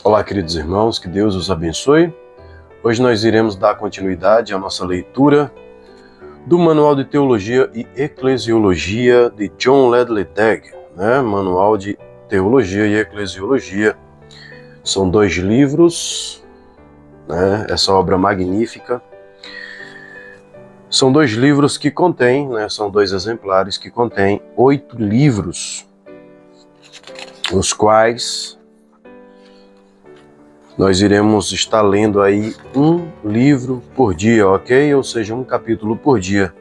Olá, queridos irmãos, que Deus os abençoe. Hoje nós iremos dar continuidade à nossa leitura do Manual de Teologia e Eclesiologia de John Ledley Degg, Manual de Teologia e Eclesiologia. São 2 livros, essa obra magnífica. São 2 livros que contêm, são 2 exemplares que contêm 8 livros, os quais nós iremos estar lendo aí um livro por dia, ok? Ou seja, um capítulo por dia.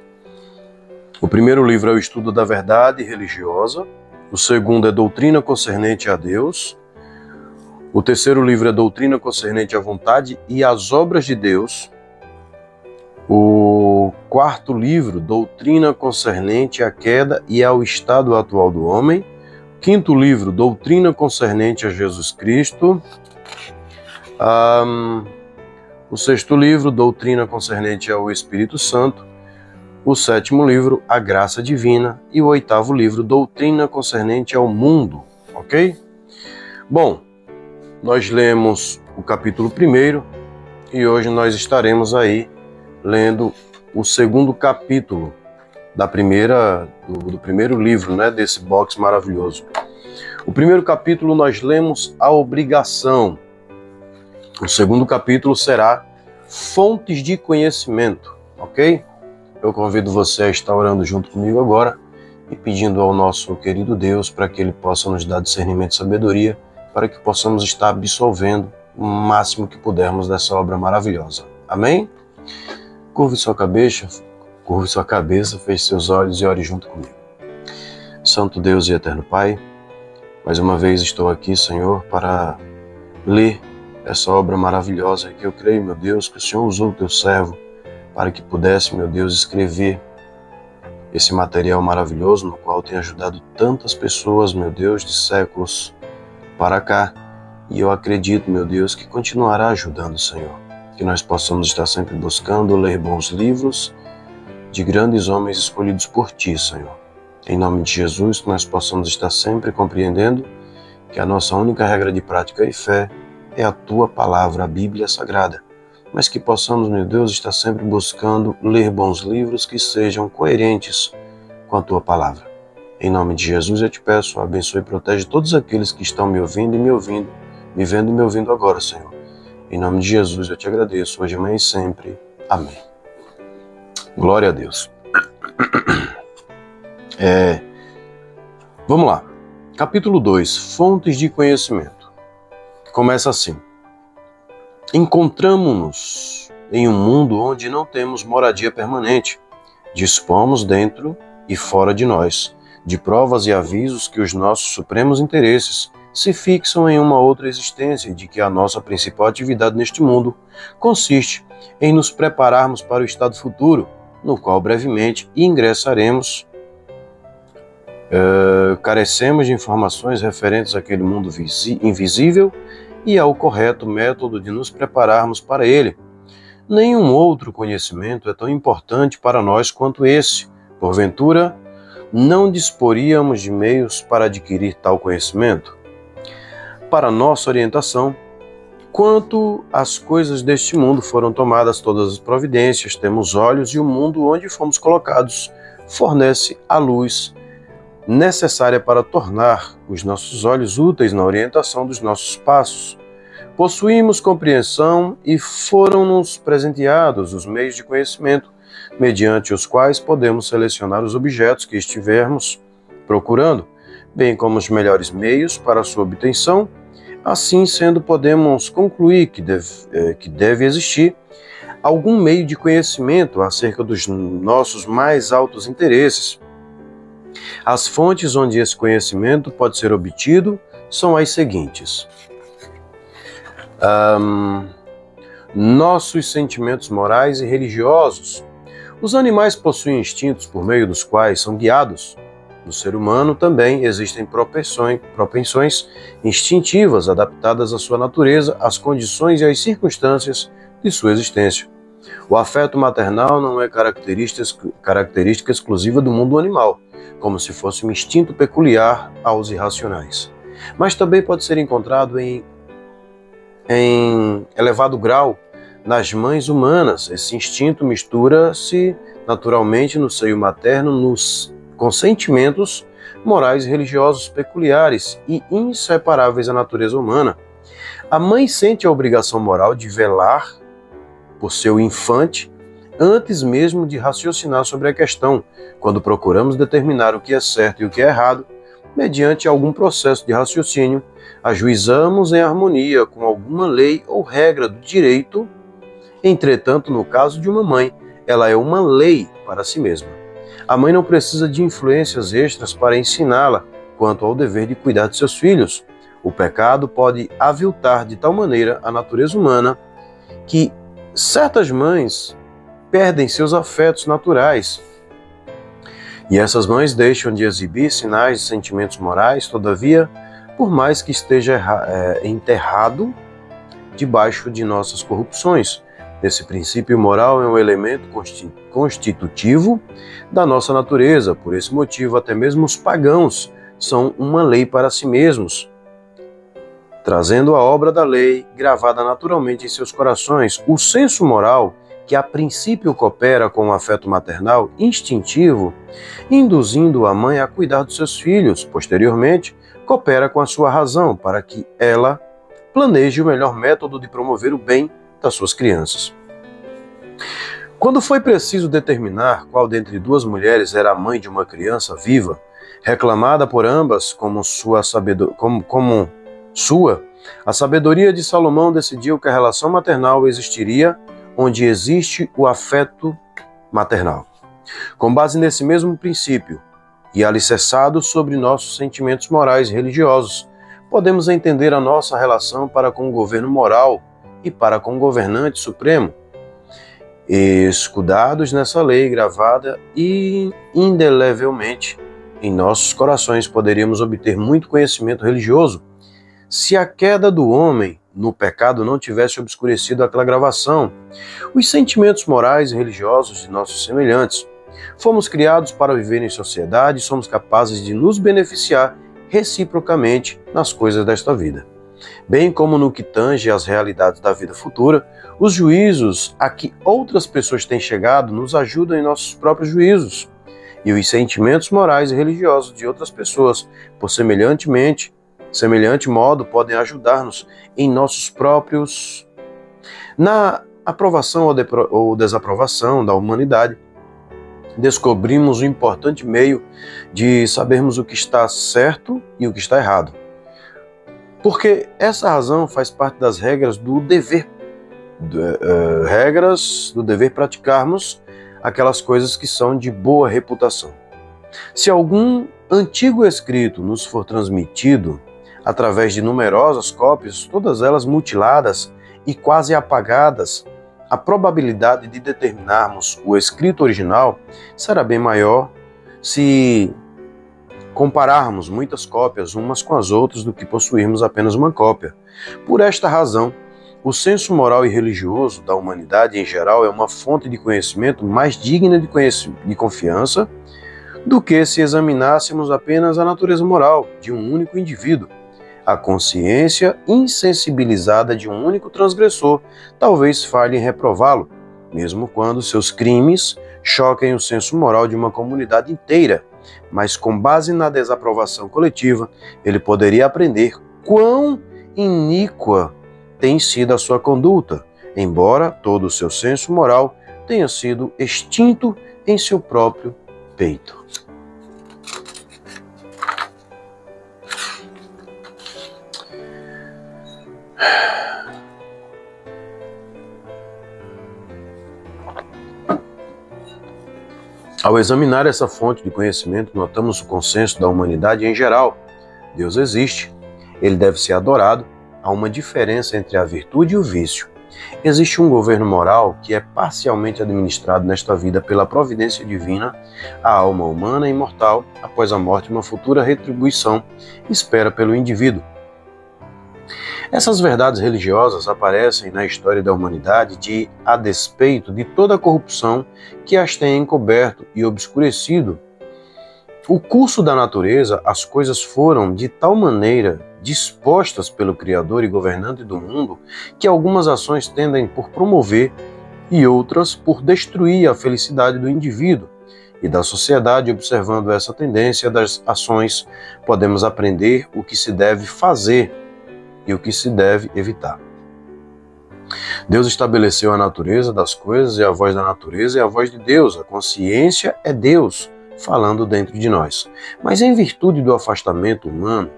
O primeiro livro é o Estudo da Verdade Religiosa. O segundo é Doutrina Concernente a Deus. O terceiro livro é Doutrina Concernente à Vontade e às Obras de Deus. O quarto livro, Doutrina Concernente à Queda e ao Estado Atual do Homem. Quinto livro, Doutrina Concernente a Jesus Cristo. O sexto livro, Doutrina Concernente ao Espírito Santo. O sétimo livro, A Graça Divina. E o oitavo livro, Doutrina Concernente ao Mundo, ok? Bom, nós lemos o capítulo 1 e hoje nós estaremos aí lendo o segundo capítulo do primeiro livro, desse box maravilhoso. O primeiro capítulo nós lemos a obrigação. O segundo capítulo será fontes de conhecimento, ok? Eu convido você a estar orando junto comigo agora e pedindo ao nosso querido Deus para que Ele possa nos dar discernimento e sabedoria para que possamos estar absorvendo o máximo que pudermos dessa obra maravilhosa. Amém? Curve sua cabeça, feche seus olhos e ore junto comigo. Santo Deus e eterno Pai, mais uma vez estou aqui, Senhor, para ler essa obra maravilhosa que eu creio, meu Deus, que o Senhor usou o teu servo para que pudesse, meu Deus, escrever esse material maravilhoso no qual tem ajudado tantas pessoas, meu Deus, de séculos para cá. E eu acredito, meu Deus, que continuará ajudando, Senhor. Que nós possamos estar sempre buscando ler bons livros de grandes homens escolhidos por Ti, Senhor. Em nome de Jesus, que nós possamos estar sempre compreendendo que a nossa única regra de prática e fé é a Tua palavra, a Bíblia Sagrada, mas que possamos, meu Deus, estar sempre buscando ler bons livros que sejam coerentes com a Tua palavra. Em nome de Jesus eu te peço, abençoe e protege todos aqueles que estão me ouvindo e me ouvindo, me vendo e me ouvindo agora, Senhor. Em nome de Jesus eu te agradeço, hoje, amanhã e sempre. Amém. Glória a Deus. Vamos lá. Capítulo 2, Fontes de Conhecimento. Começa assim: encontramo-nos em um mundo onde não temos moradia permanente. Dispomos dentro e fora de nós de provas e avisos que os nossos supremos interesses se fixam em uma outra existência e de que a nossa principal atividade neste mundo consiste em nos prepararmos para o estado futuro, no qual brevemente ingressaremos. Carecemos de informações referentes àquele mundo invisível e ao correto método de nos prepararmos para ele. Nenhum outro conhecimento é tão importante para nós quanto esse. Porventura, não disporíamos de meios para adquirir tal conhecimento? Para nossa orientação, quanto às coisas deste mundo foram tomadas todas as providências, temos olhos e o mundo onde fomos colocados fornece a luz necessária para tornar os nossos olhos úteis na orientação dos nossos passos. Possuímos compreensão e foram-nos presenteados os meios de conhecimento, mediante os quais podemos selecionar os objetos que estivermos procurando, bem como os melhores meios para sua obtenção. Assim sendo, podemos concluir que deve existir algum meio de conhecimento acerca dos nossos mais altos interesses. As fontes onde esse conhecimento pode ser obtido são as seguintes: nossos sentimentos morais e religiosos. Os animais possuem instintos por meio dos quais são guiados. No ser humano também existem propensões instintivas adaptadas à sua natureza, às condições e às circunstâncias de sua existência. O afeto maternal não é característica exclusiva do mundo animal, como se fosse um instinto peculiar aos irracionais, mas também pode ser encontrado em em elevado grau nas mães humanas. Esse instinto mistura-se naturalmente no seio materno com sentimentos morais e religiosos peculiares e inseparáveis à natureza humana. A mãe sente a obrigação moral de velar por seu infante antes mesmo de raciocinar sobre a questão, quando procuramos determinar o que é certo e o que é errado. Mediante algum processo de raciocínio, ajuizamos em harmonia com alguma lei ou regra do direito. Entretanto, no caso de uma mãe, ela é uma lei para si mesma. A mãe não precisa de influências extras para ensiná-la quanto ao dever de cuidar de seus filhos. O pecado pode aviltar de tal maneira a natureza humana que certas mães perdem seus afetos naturais. E essas mães deixam de exibir sinais de sentimentos morais, todavia, por mais que esteja enterrado debaixo de nossas corrupções. Esse princípio moral é um elemento constitutivo da nossa natureza. Por esse motivo, até mesmo os pagãos são uma lei para si mesmos, trazendo a obra da lei gravada naturalmente em seus corações. O senso moral, que a princípio coopera com o afeto maternal instintivo, induzindo a mãe a cuidar dos seus filhos, posteriormente, coopera com a sua razão para que ela planeje o melhor método de promover o bem das suas crianças. Quando foi preciso determinar qual dentre duas mulheres era a mãe de uma criança viva, reclamada por ambas como sua, a sabedoria de Salomão decidiu que a relação maternal existiria onde existe o afeto maternal. Com base nesse mesmo princípio, e alicerçado sobre nossos sentimentos morais e religiosos, podemos entender a nossa relação para com o governo moral e para com o governante supremo. Escudados nessa lei gravada e indelevelmente em nossos corações, poderíamos obter muito conhecimento religioso se a queda do homem no pecado não tivesse obscurecido aquela gravação. Os sentimentos morais e religiosos de nossos semelhantes. Fomos criados para viver em sociedade e somos capazes de nos beneficiar reciprocamente nas coisas desta vida. Bem como no que tange às realidades da vida futura, os juízos a que outras pessoas têm chegado nos ajudam em nossos próprios juízos, e os sentimentos morais e religiosos de outras pessoas, por semelhante modo, podem ajudar-nos em nossos próprios. Na aprovação ou desaprovação da humanidade, descobrimos o importante meio de sabermos o que está certo e o que está errado. Porque essa razão faz parte das regras do dever praticarmos aquelas coisas que são de boa reputação. Se algum antigo escrito nos for transmitido através de numerosas cópias, todas elas mutiladas e quase apagadas, a probabilidade de determinarmos o escrito original será bem maior se compararmos muitas cópias umas com as outras do que possuirmos apenas uma cópia. Por esta razão, o senso moral e religioso da humanidade em geral é uma fonte de conhecimento mais digna de confiança do que se examinássemos apenas a natureza moral de um único indivíduo. A consciência insensibilizada de um único transgressor talvez falhe em reprová-lo, mesmo quando seus crimes choquem o senso moral de uma comunidade inteira, mas com base na desaprovação coletiva, ele poderia aprender quão iníqua tem sido a sua conduta, embora todo o seu senso moral tenha sido extinto em seu próprio peito. Ao examinar essa fonte de conhecimento, notamos o consenso da humanidade em geral. Deus existe, ele deve ser adorado, há uma diferença entre a virtude e o vício. Existe um governo moral que é parcialmente administrado nesta vida pela providência divina. A alma humana é imortal, após a morte uma futura retribuição espera pelo indivíduo. Essas verdades religiosas aparecem na história da humanidade a despeito de toda a corrupção que as tem encoberto e obscurecido. O curso da natureza, as coisas foram de tal maneira dispostas pelo Criador e governante do mundo que algumas ações tendem por promover e outras por destruir a felicidade do indivíduo e da sociedade. Observando essa tendência das ações, podemos aprender o que se deve fazer e o que se deve evitar. Deus estabeleceu a natureza das coisas, e a voz da natureza é a voz de Deus. A consciência é Deus falando dentro de nós. Mas em virtude do afastamento humano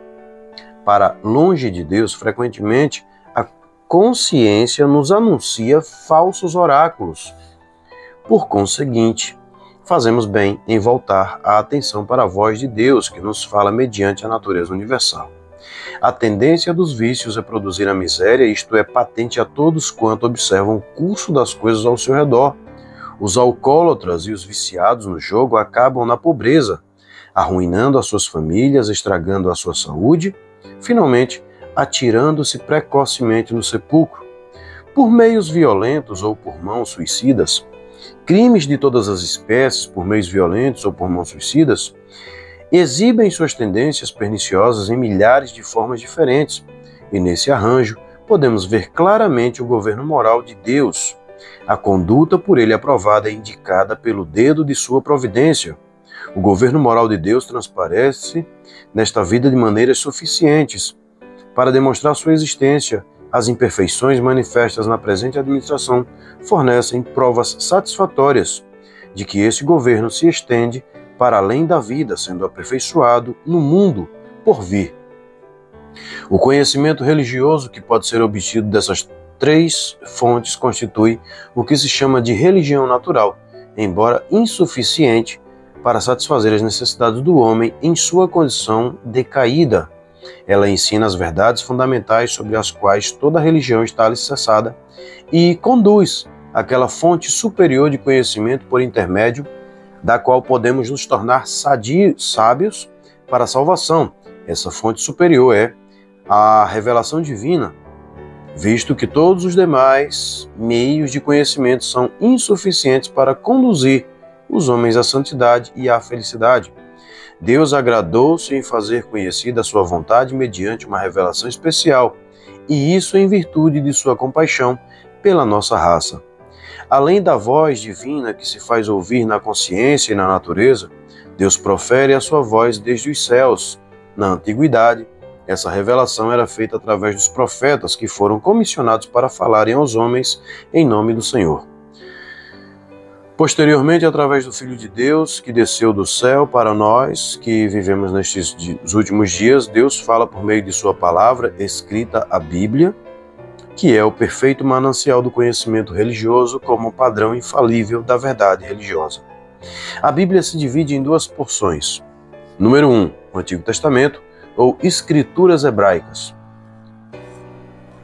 para longe de Deus, frequentemente a consciência nos anuncia falsos oráculos. Por conseguinte, fazemos bem em voltar a atenção para a voz de Deus, que nos fala mediante a natureza universal. A tendência dos vícios é produzir a miséria, isto é patente a todos quanto observam o curso das coisas ao seu redor. Os alcoólatras e os viciados no jogo acabam na pobreza, arruinando as suas famílias, estragando a sua saúde, finalmente atirando-se precocemente no sepulcro. Por meios violentos ou por mãos suicidas, crimes de todas as espécies, por meios violentos ou por mãos suicidas, exibem suas tendências perniciosas em milhares de formas diferentes, e nesse arranjo podemos ver claramente o governo moral de Deus. A conduta por ele aprovada é indicada pelo dedo de sua providência. O governo moral de Deus transparece nesta vida de maneiras suficientes para demonstrar sua existência. As imperfeições manifestas na presente administração fornecem provas satisfatórias de que esse governo se estende para além da vida, sendo aperfeiçoado no mundo por vir. O conhecimento religioso que pode ser obtido dessas três fontes constitui o que se chama de religião natural, embora insuficiente para satisfazer as necessidades do homem em sua condição decaída. Ela ensina as verdades fundamentais sobre as quais toda religião está alicerçada e conduz àquela fonte superior de conhecimento por intermédio da qual podemos nos tornar sábios para a salvação. Essa fonte superior é a revelação divina, visto que todos os demais meios de conhecimento são insuficientes para conduzir os homens à santidade e à felicidade. Deus agradou-se em fazer conhecida a sua vontade mediante uma revelação especial, e isso em virtude de sua compaixão pela nossa raça. Além da voz divina que se faz ouvir na consciência e na natureza, Deus profere a sua voz desde os céus. Na antiguidade, essa revelação era feita através dos profetas que foram comissionados para falarem aos homens em nome do Senhor. Posteriormente, através do Filho de Deus, que desceu do céu para nós, que vivemos nestes últimos dias, Deus fala por meio de sua palavra, escrita a Bíblia, que é o perfeito manancial do conhecimento religioso como padrão infalível da verdade religiosa. A Bíblia se divide em duas porções. Número 1, o Antigo Testamento, ou Escrituras Hebraicas.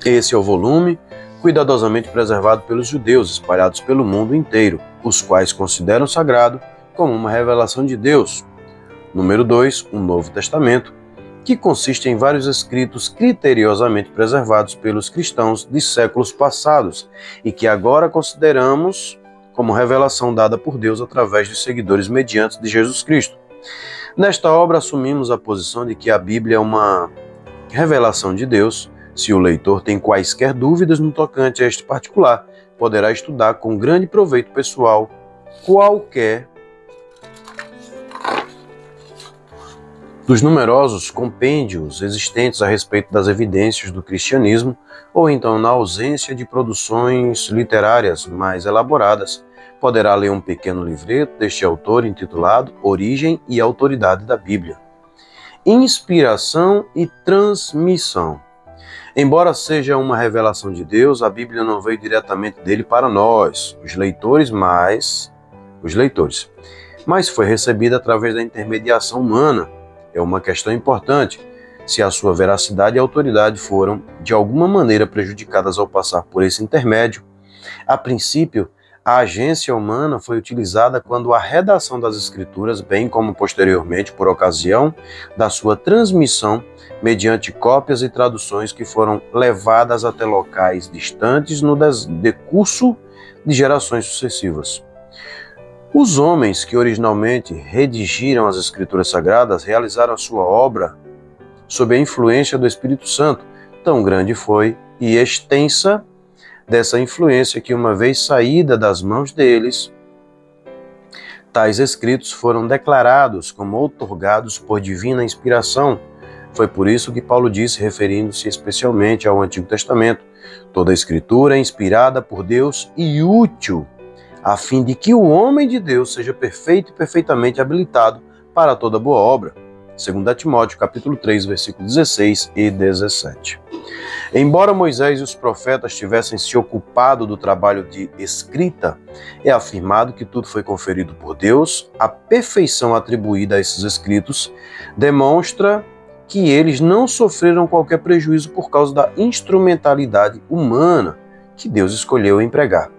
Esse é o volume cuidadosamente preservado pelos judeus espalhados pelo mundo inteiro, os quais consideram sagrado como uma revelação de Deus. Número 2, o Novo Testamento, que consiste em vários escritos criteriosamente preservados pelos cristãos de séculos passados e que agora consideramos como revelação dada por Deus através dos seguidores mediantes de Jesus Cristo. Nesta obra assumimos a posição de que a Bíblia é uma revelação de Deus. Se o leitor tem quaisquer dúvidas no tocante a este particular, poderá estudar com grande proveito pessoal qualquer dos numerosos compêndios existentes a respeito das evidências do cristianismo, ou então, na ausência de produções literárias mais elaboradas, poderá ler um pequeno livreto deste autor intitulado Origem e Autoridade da Bíblia. Inspiração e transmissão. Embora seja uma revelação de Deus, a Bíblia não veio diretamente dele para nós, os leitores, mas foi recebida através da intermediação humana. É uma questão importante. Se a sua veracidade e autoridade foram, de alguma maneira, prejudicadas ao passar por esse intermédio, a princípio, a agência humana foi utilizada quando a redação das Escrituras, bem como posteriormente por ocasião da sua transmissão mediante cópias e traduções que foram levadas até locais distantes no decurso de gerações sucessivas. Os homens que originalmente redigiram as Escrituras Sagradas realizaram a sua obra sob a influência do Espírito Santo. Tão grande foi e extensa dessa influência que, uma vez saída das mãos deles, tais escritos foram declarados como outorgados por divina inspiração. Foi por isso que Paulo disse, referindo-se especialmente ao Antigo Testamento: toda a Escritura é inspirada por Deus e útil, a fim de que o homem de Deus seja perfeito e perfeitamente habilitado para toda boa obra. 2 Timóteo, capítulo 3, versículos 16 e 17. Embora Moisés e os profetas tivessem se ocupado do trabalho de escrita, é afirmado que tudo foi conferido por Deus. A perfeição atribuída a esses escritos demonstra que eles não sofreram qualquer prejuízo por causa da instrumentalidade humana que Deus escolheu empregar.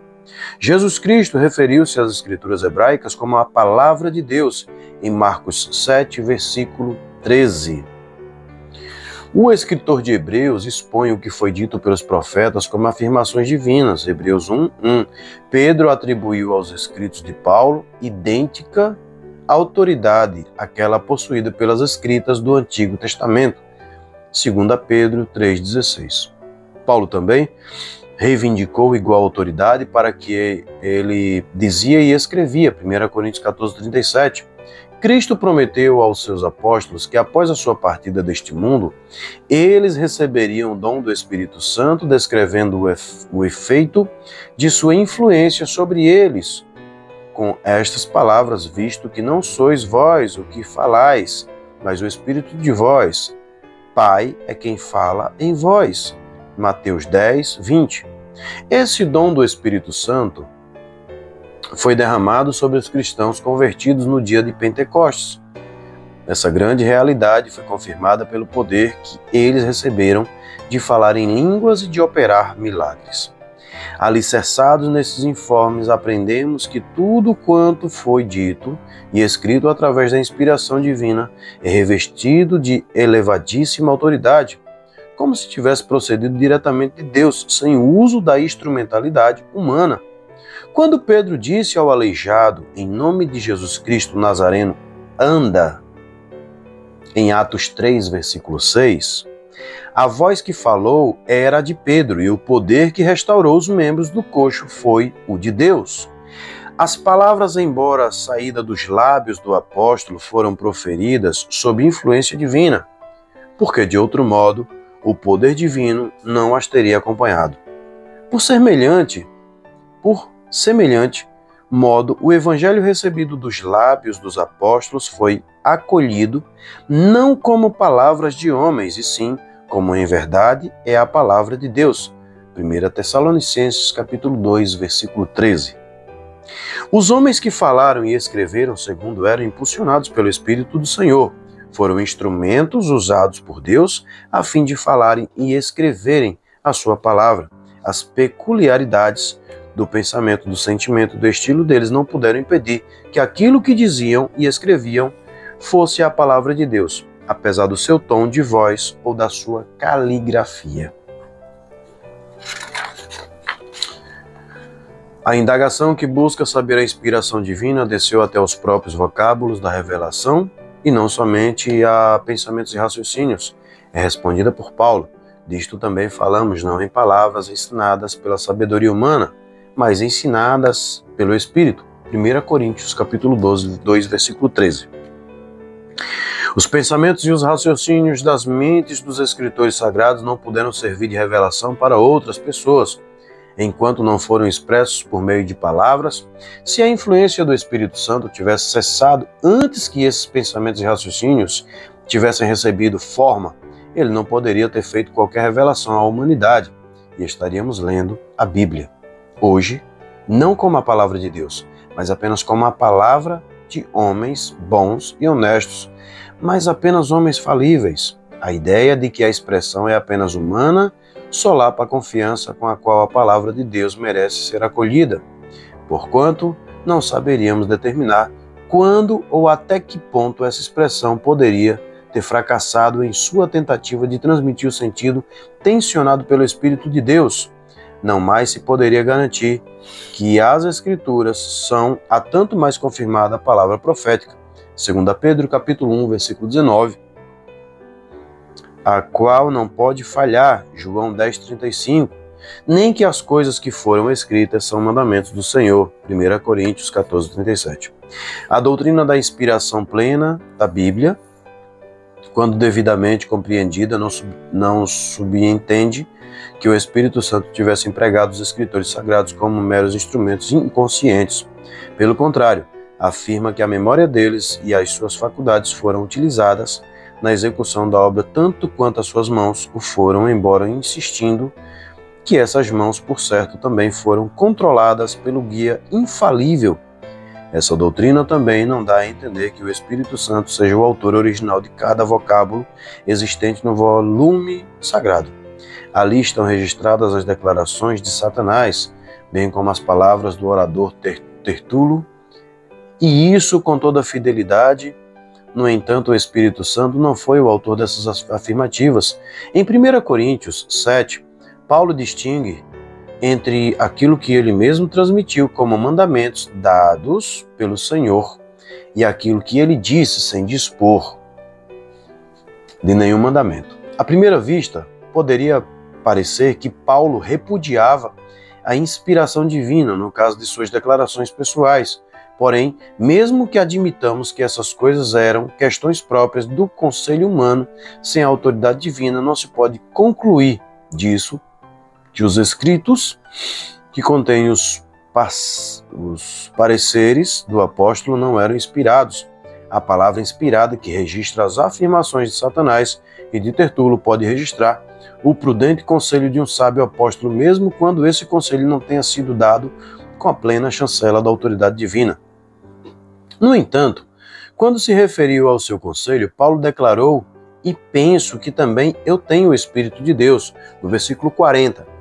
Jesus Cristo referiu-se às Escrituras hebraicas como a Palavra de Deus, em Marcos 7, versículo 13. O escritor de Hebreus expõe o que foi dito pelos profetas como afirmações divinas. Hebreus 1:1. Pedro atribuiu aos escritos de Paulo idêntica autoridade àquela possuída pelas escritas do Antigo Testamento. 2 Pedro 3,16. Paulo também reivindicou igual autoridade para que ele dizia e escrevia. 1 Coríntios 14:37. Cristo prometeu aos seus apóstolos que, após a sua partida deste mundo, eles receberiam o dom do Espírito Santo, descrevendo o efeito de sua influência sobre eles, com estas palavras: visto que não sois vós o que falais, mas o Espírito de vós. Pai é quem fala em vós. Mateus 10, 20. Esse dom do Espírito Santo foi derramado sobre os cristãos convertidos no dia de Pentecostes. Essa grande realidade foi confirmada pelo poder que eles receberam de falar em línguas e de operar milagres. Alicerçados nesses informes, aprendemos que tudo quanto foi dito e escrito através da inspiração divina é revestido de elevadíssima autoridade, como se tivesse procedido diretamente de Deus, sem o uso da instrumentalidade humana. Quando Pedro disse ao aleijado, em nome de Jesus Cristo Nazareno, anda, em Atos 3, versículo 6, a voz que falou era a de Pedro e o poder que restaurou os membros do coxo foi o de Deus. As palavras, embora saída dos lábios do apóstolo, foram proferidas sob influência divina, porque de outro modo o poder divino não as teria acompanhado. Por semelhante modo, o evangelho recebido dos lábios dos apóstolos foi acolhido não como palavras de homens, e sim como em verdade é a palavra de Deus. 1 Tessalonicenses capítulo 2, versículo 13. Os homens que falaram e escreveram segundo eram impulsionados pelo Espírito do Senhor, foram instrumentos usados por Deus a fim de falarem e escreverem a sua palavra. As peculiaridades do pensamento, do sentimento, do estilo deles não puderam impedir que aquilo que diziam e escreviam fosse a palavra de Deus, apesar do seu tom de voz ou da sua caligrafia. A indagação que busca saber a inspiração divina desceu até os próprios vocábulos da revelação e não somente a pensamentos e raciocínios. É respondida por Paulo. Disto também falamos, não em palavras ensinadas pela sabedoria humana, mas ensinadas pelo Espírito. 1 Coríntios capítulo 12, 2, versículo 13. Os pensamentos e os raciocínios das mentes dos escritores sagrados não puderam servir de revelação para outras pessoas, enquanto não foram expressos por meio de palavras. Se a influência do Espírito Santo tivesse cessado antes que esses pensamentos e raciocínios tivessem recebido forma, ele não poderia ter feito qualquer revelação à humanidade, e estaríamos lendo a Bíblia hoje, não como a palavra de Deus, mas apenas como a palavra de homens bons e honestos, mas apenas homens falíveis. A ideia de que a expressão é apenas humana solapa a confiança com a qual a palavra de Deus merece ser acolhida, porquanto não saberíamos determinar quando ou até que ponto essa expressão poderia ter fracassado em sua tentativa de transmitir o sentido tensionado pelo Espírito de Deus. não mais se poderia garantir que as Escrituras são a tanto mais confirmada a palavra profética, 2 Pedro capítulo 1, versículo 19, a qual não pode falhar, João 10:35, nem que as coisas que foram escritas são mandamentos do Senhor, 1 Coríntios 14:37. A doutrina da inspiração plena da Bíblia, quando devidamente compreendida, não subentende que o Espírito Santo tivesse empregado os escritores sagrados como meros instrumentos inconscientes. Pelo contrário, afirma que a memória deles e as suas faculdades foram utilizadas na execução da obra tanto quanto as suas mãos o foram, embora insistindo que essas mãos, por certo, também foram controladas pelo guia infalível. Essa doutrina também não dá a entender que o Espírito Santo seja o autor original de cada vocábulo existente no volume sagrado. Ali estão registradas as declarações de Satanás, bem como as palavras do orador Tertulo, e isso com toda fidelidade. No entanto, o Espírito Santo não foi o autor dessas afirmativas. Em 1 Coríntios 7, Paulo distingue entre aquilo que ele mesmo transmitiu como mandamentos dados pelo Senhor e aquilo que ele disse sem dispor de nenhum mandamento. À primeira vista, poderia parecer que Paulo repudiava a inspiração divina no caso de suas declarações pessoais. Porém, mesmo que admitamos que essas coisas eram questões próprias do conselho humano, sem a autoridade divina, não se pode concluir disso que os escritos que contêm os pareceres do apóstolo não eram inspirados. A palavra inspirada, que registra as afirmações de Satanás e de Tertulo, pode registrar o prudente conselho de um sábio apóstolo, mesmo quando esse conselho não tenha sido dado com a plena chancela da autoridade divina. No entanto, quando se referiu ao seu conselho, Paulo declarou: "E penso que também eu tenho o Espírito de Deus", no versículo 40.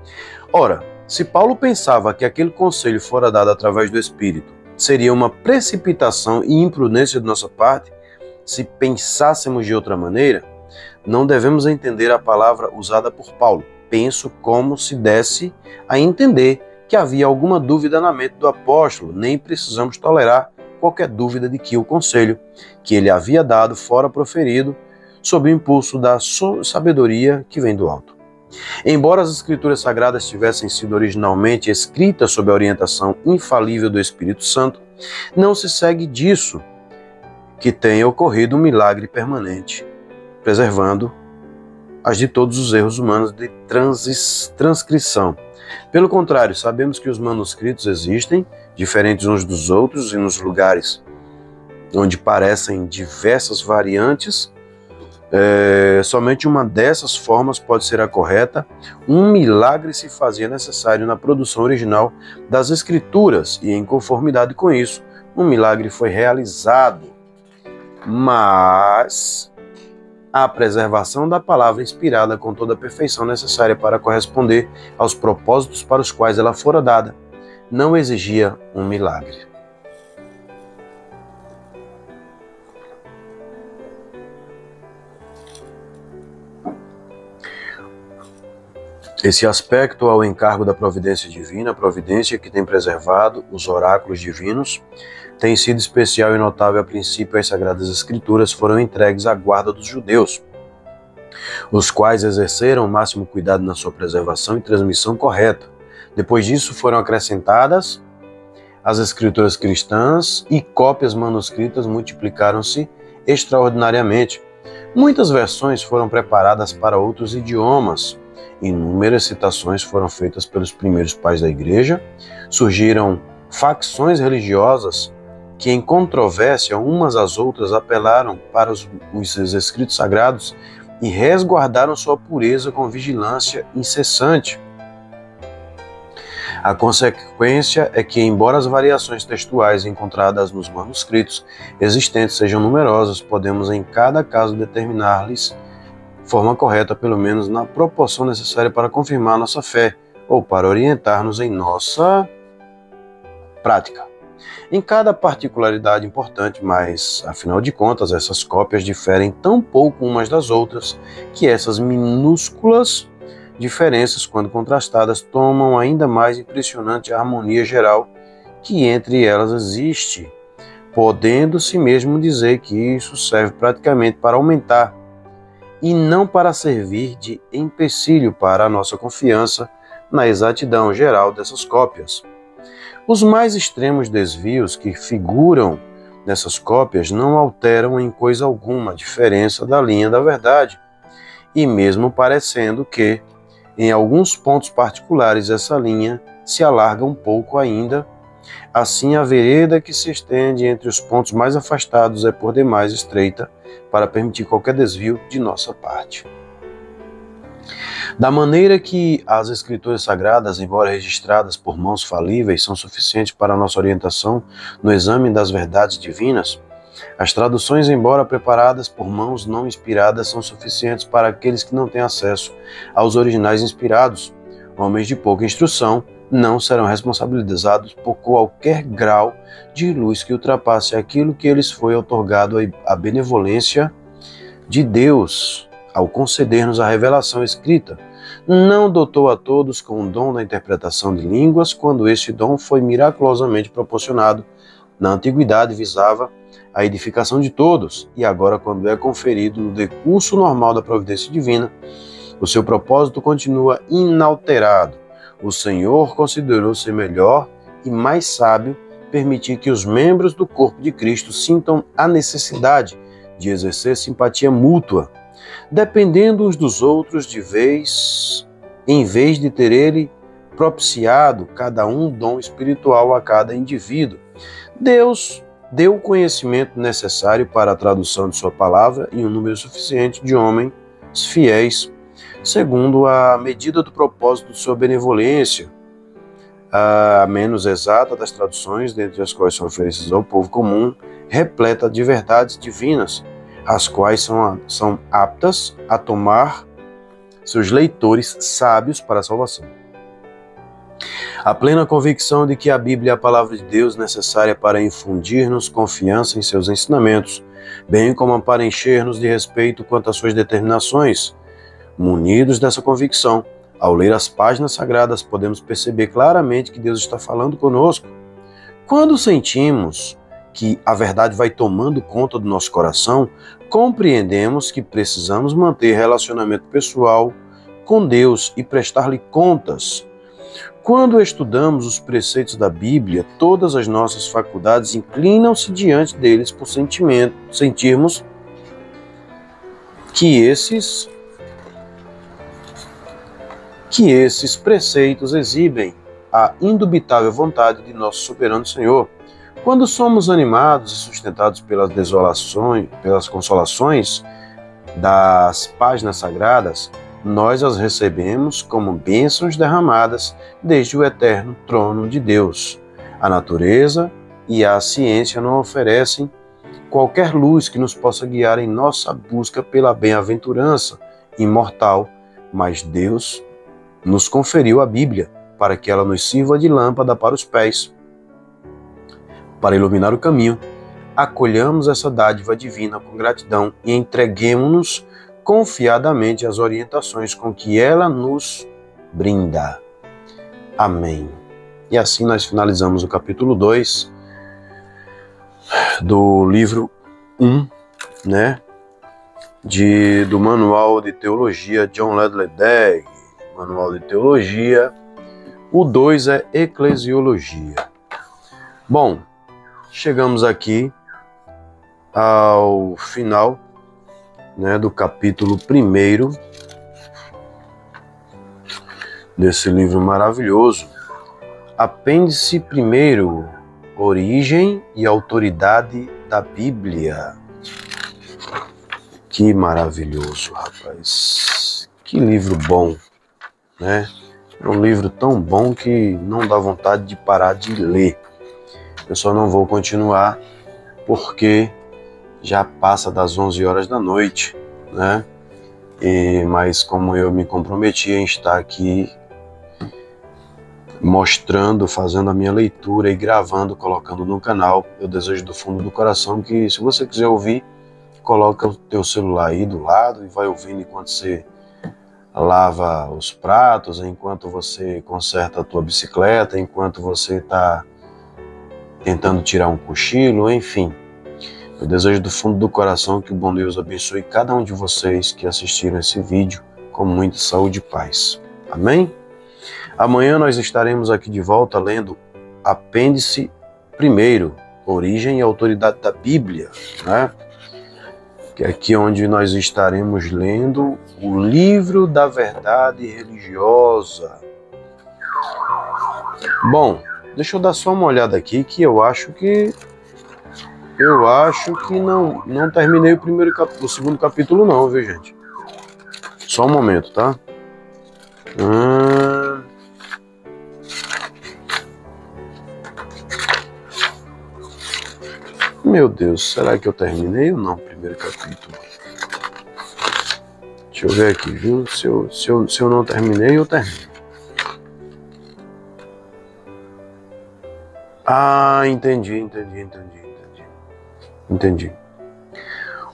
Ora, se Paulo pensava que aquele conselho fora dado através do Espírito, seria uma precipitação e imprudência de nossa parte se pensássemos de outra maneira? Não devemos entender a palavra usada por Paulo, penso, como se desse a entender que havia alguma dúvida na mente do apóstolo, nem precisamos tolerar qualquer dúvida de que o conselho que ele havia dado fora proferido sob o impulso da sabedoria que vem do alto. Embora as Escrituras Sagradas tivessem sido originalmente escritas sob a orientação infalível do Espírito Santo, não se segue disso que tenha ocorrido um milagre permanente, preservando as de todos os erros humanos de transcrição. Pelo contrário, sabemos que os manuscritos existem, diferentes uns dos outros, e nos lugares onde parecem diversas variantes, somente uma dessas formas pode ser a correta. Um milagre se fazia necessário na produção original das Escrituras, e em conformidade com isso, um milagre foi realizado. Mas a preservação da palavra inspirada com toda a perfeição necessária para corresponder aos propósitos para os quais ela fora dada, não exigia um milagre. Esse aspecto ao encargo da providência divina, a providência que tem preservado os oráculos divinos, tem sido especial e notável. A princípio, as Sagradas Escrituras foram entregues à guarda dos judeus, os quais exerceram o máximo cuidado na sua preservação e transmissão correta. Depois disso, foram acrescentadas as Escrituras cristãs e cópias manuscritas multiplicaram-se extraordinariamente. Muitas versões foram preparadas para outros idiomas. Inúmeras citações foram feitas pelos primeiros pais da Igreja. Surgiram facções religiosas que, em controvérsia umas às outras, apelaram para os escritos sagrados e resguardaram sua pureza com vigilância incessante. A consequência é que, embora as variações textuais encontradas nos manuscritos existentes sejam numerosas, podemos em cada caso determinar-lhes forma correta, pelo menos na proporção necessária para confirmar nossa fé ou para orientar-nos em nossa prática. Em cada particularidade importante, mas, afinal de contas, essas cópias diferem tão pouco umas das outras que essas minúsculas diferenças, quando contrastadas, tomam ainda mais impressionante a harmonia geral que entre elas existe, podendo-se mesmo dizer que isso serve praticamente para aumentar e não para servir de empecilho para a nossa confiança na exatidão geral dessas cópias. Os mais extremos desvios que figuram nessas cópias não alteram em coisa alguma a diferença da linha da verdade, e mesmo parecendo que, em alguns pontos particulares, essa linha se alarga um pouco ainda, assim a vereda que se estende entre os pontos mais afastados é por demais estreita para permitir qualquer desvio de nossa parte. Da maneira que as Escrituras Sagradas, embora registradas por mãos falíveis, são suficientes para a nossa orientação no exame das verdades divinas, as traduções, embora preparadas por mãos não inspiradas, são suficientes para aqueles que não têm acesso aos originais inspirados. Homens de pouca instrução não serão responsabilizados por qualquer grau de luz que ultrapasse aquilo que lhes foi outorgado à benevolência de Deus ao conceder-nos a revelação escrita. Não dotou a todos com o dom da interpretação de línguas, quando este dom foi miraculosamente proporcionado. Na antiguidade visava a edificação de todos, e agora, quando é conferido no decurso normal da providência divina, o seu propósito continua inalterado. O Senhor considerou ser melhor e mais sábio permitir que os membros do corpo de Cristo sintam a necessidade de exercer simpatia mútua, dependendo uns dos outros em vez de ter ele propiciado cada um dom espiritual a cada indivíduo. Deus deu o conhecimento necessário para a tradução de sua palavra em um número suficiente de homens fiéis, segundo a medida do propósito de sua benevolência, a menos exata das traduções, dentre as quais são oferecidas ao povo comum, repleta de verdades divinas, as quais são aptas a tomar seus leitores sábios para a salvação. A plena convicção de que a Bíblia é a palavra de Deus necessária para infundir-nos confiança em seus ensinamentos, bem como para encher-nos de respeito quanto às suas determinações. Munidos dessa convicção, ao ler as páginas sagradas, podemos perceber claramente que Deus está falando conosco. Quando sentimos que a verdade vai tomando conta do nosso coração, compreendemos que precisamos manter relacionamento pessoal com Deus e prestar-lhe contas. Quando estudamos os preceitos da Bíblia, todas as nossas faculdades inclinam-se diante deles por sentirmos que esses preceitos exibem a indubitável vontade de nosso soberano Senhor. Quando somos animados e sustentados pelas consolações das páginas sagradas, nós as recebemos como bênçãos derramadas desde o eterno trono de Deus. A natureza e a ciência não oferecem qualquer luz que nos possa guiar em nossa busca pela bem-aventurança imortal, mas Deus nos conferiu a Bíblia para que ela nos sirva de lâmpada para os pés, para iluminar o caminho. Acolhamos essa dádiva divina com gratidão e entreguemo-nos confiadamente às orientações com que ela nos brinda. Amém. E assim nós finalizamos o capítulo 2 do livro 1, do Manual de Teologia John Ledley Day, Manual de Teologia. O 2 é Eclesiologia. Bom, chegamos aqui ao final do capítulo 1 desse livro maravilhoso. Apêndice 1, Origem e Autoridade da Bíblia. Que maravilhoso, rapaz. Que livro bom, né? É um livro tão bom que não dá vontade de parar de ler. Eu só não vou continuar porque já passa das 11 horas da noite, né? Mas como eu me comprometi em estar aqui mostrando, fazendo a minha leitura e gravando, colocando no canal, eu desejo do fundo do coração que, se você quiser ouvir, coloca o teu celular aí do lado e vai ouvindo enquanto você lava os pratos, enquanto você conserta a tua bicicleta, enquanto você está tentando tirar um cochilo, enfim. Eu desejo do fundo do coração que o bom Deus abençoe cada um de vocês que assistiram esse vídeo com muita saúde e paz. Amém? Amanhã nós estaremos aqui de volta lendo Apêndice 1, Origem e Autoridade da Bíblia, né? Que é aqui onde nós estaremos lendo o livro da verdade religiosa. Bom, deixa eu dar só uma olhada aqui que eu acho que não terminei o segundo capítulo não, viu, gente? Só um momento, tá? Meu Deus, será que eu terminei ou não o primeiro capítulo? Deixa eu ver aqui, viu? Se eu não terminei, eu termino. Ah, entendi.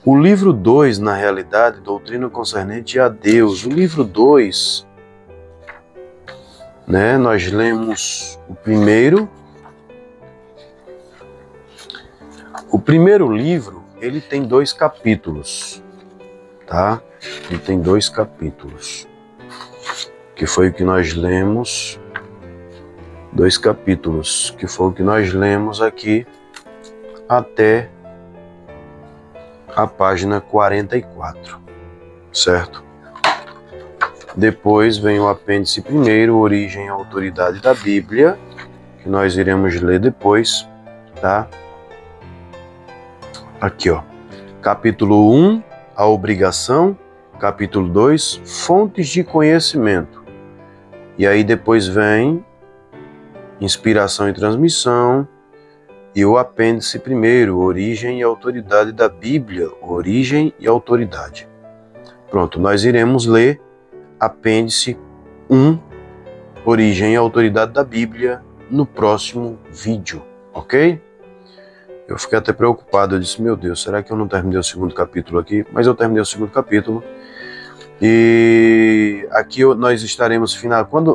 O livro 2, na realidade, doutrina concernente a Deus. O livro 2, né, nós lemos o primeiro. O primeiro livro, ele tem 2 capítulos, tá? Ele tem 2 capítulos, que foi o que nós lemos, 2 capítulos, que foi o que nós lemos aqui até a página 44, certo? Depois vem o apêndice 1, Origem e Autoridade da Bíblia, que nós iremos ler depois, tá? Aqui, ó. Capítulo 1, a obrigação. Capítulo 2, fontes de conhecimento. E aí depois vem inspiração e transmissão. E o apêndice 1, origem e autoridade da Bíblia. Origem e autoridade. Pronto, nós iremos ler apêndice 1, origem e autoridade da Bíblia, no próximo vídeo, ok? Eu fiquei até preocupado, eu disse, meu Deus, será que eu não terminei o segundo capítulo aqui? Mas eu terminei o segundo capítulo. E aqui nós estaremos,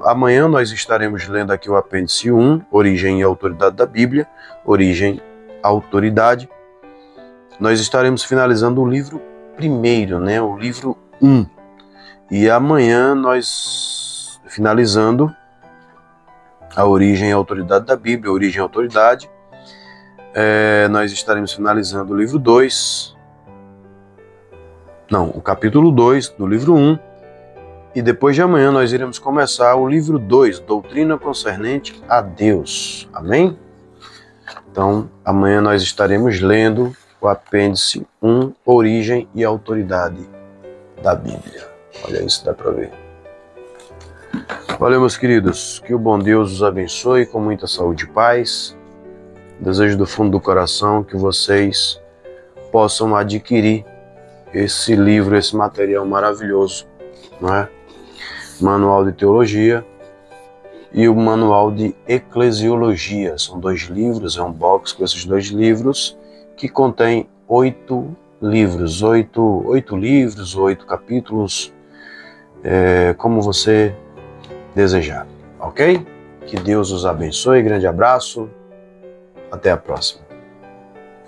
amanhã nós estaremos lendo aqui o apêndice 1, origem e autoridade da Bíblia, origem, autoridade. Nós estaremos finalizando o livro 1, né, o livro 1. E amanhã nós finalizando a origem e autoridade da Bíblia, origem e autoridade. Nós estaremos finalizando o livro 2, o capítulo 2 do livro 1, e depois de amanhã nós iremos começar o livro 2, doutrina concernente a Deus, amém? Então, amanhã nós estaremos lendo o apêndice 1, origem e autoridade da Bíblia. Olha isso, dá para ver. Valeu, meus queridos, que o bom Deus os abençoe com muita saúde e paz. Desejo do fundo do coração que vocês possam adquirir esse livro, esse material maravilhoso, não é? Manual de Teologia e o Manual de Eclesiologia. São 2 livros, é um box com esses 2 livros que contém 8 livros, 8 capítulos, como você desejar, ok? Que Deus os abençoe, grande abraço. Até a próxima.